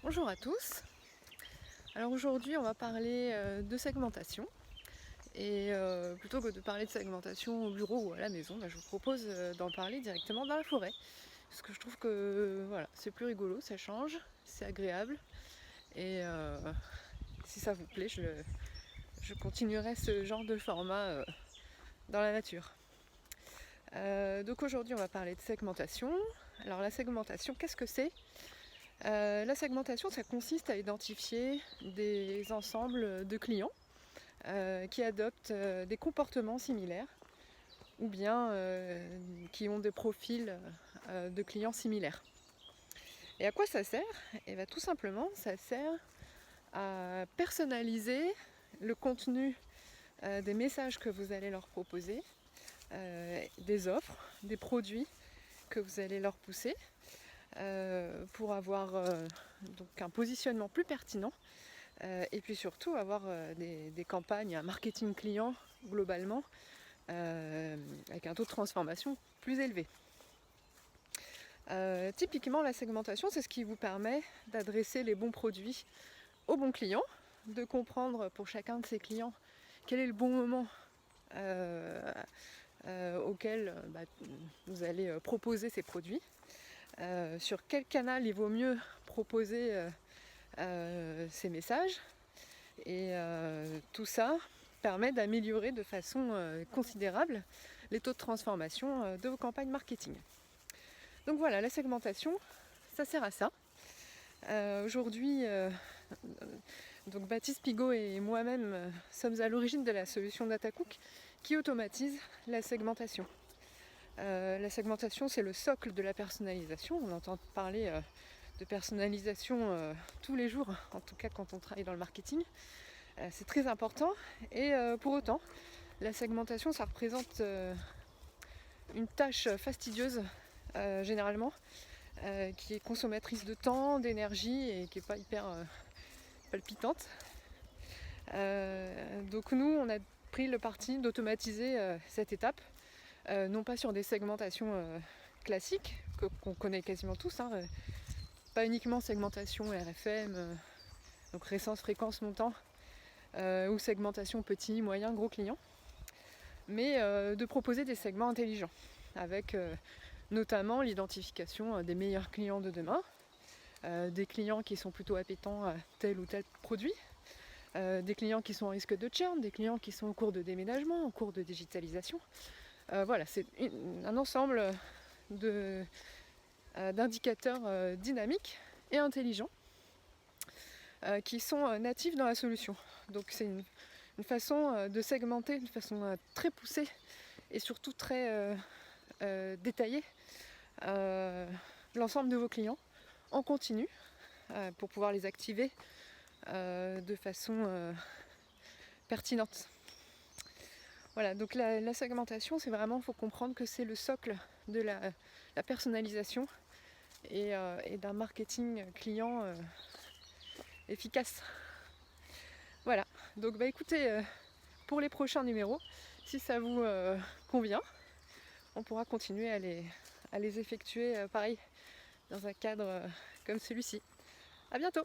Bonjour à tous. Alors aujourd'hui on va parler de segmentation et plutôt que de parler de segmentation au bureau ou à la maison, je vous propose d'en parler directement dans la forêt. Parce que je trouve que voilà, c'est plus rigolo, ça change, c'est agréable et si ça vous plaît, je continuerai ce genre de format dans la nature. Donc aujourd'hui on va parler de segmentation. Alors la segmentation, qu'est-ce que c'est ? La segmentation, ça consiste à identifier des ensembles de clients qui adoptent des comportements similaires ou bien qui ont des profils de clients similaires. Et à quoi ça sert ? Et bien, tout simplement, ça sert à personnaliser le contenu des messages que vous allez leur proposer, des offres, des produits que vous allez leur pousser, pour avoir donc un positionnement plus pertinent et puis surtout avoir des campagnes, un marketing client globalement avec un taux de transformation plus élevé. Typiquement la segmentation, c'est ce qui vous permet d'adresser les bons produits aux bons clients, de comprendre pour chacun de ces clients quel est le bon moment auquel vous allez proposer ces produits. Sur quel canal il vaut mieux proposer ces messages. Et tout ça permet d'améliorer de façon considérable les taux de transformation de vos campagnes marketing. Donc voilà, la segmentation, ça sert à ça. Aujourd'hui, donc Baptiste Pigot et moi-même sommes à l'origine de la solution DataCook qui automatise la segmentation. La segmentation, c'est le socle de la personnalisation. On entend parler de personnalisation tous les jours, en tout cas quand on travaille dans le marketing. C'est très important et pour autant, la segmentation, ça représente une tâche fastidieuse généralement, qui est consommatrice de temps, d'énergie et qui n'est pas hyper palpitante. Donc nous, on a pris le parti d'automatiser cette étape. Non pas sur des segmentations classiques, qu'on connaît quasiment tous, pas uniquement segmentation RFM, donc récence, fréquence, montant, ou segmentation petit, moyen, gros client, mais de proposer des segments intelligents, avec notamment l'identification des meilleurs clients de demain, des clients qui sont plutôt appétents à tel ou tel produit, des clients qui sont en risque de churn, des clients qui sont en cours de déménagement, en cours de digitalisation. Voilà, c'est un ensemble d'indicateurs dynamiques et intelligents qui sont natifs dans la solution. Donc c'est une façon de segmenter de façon très poussée et surtout très détaillée l'ensemble de vos clients en continu pour pouvoir les activer de façon pertinente. Voilà, donc la segmentation, c'est vraiment, il faut comprendre que c'est le socle de la personnalisation et d'un marketing client efficace. Voilà, donc écoutez, pour les prochains numéros, si ça vous convient, on pourra continuer à les effectuer pareil, dans un cadre comme celui-ci. A bientôt!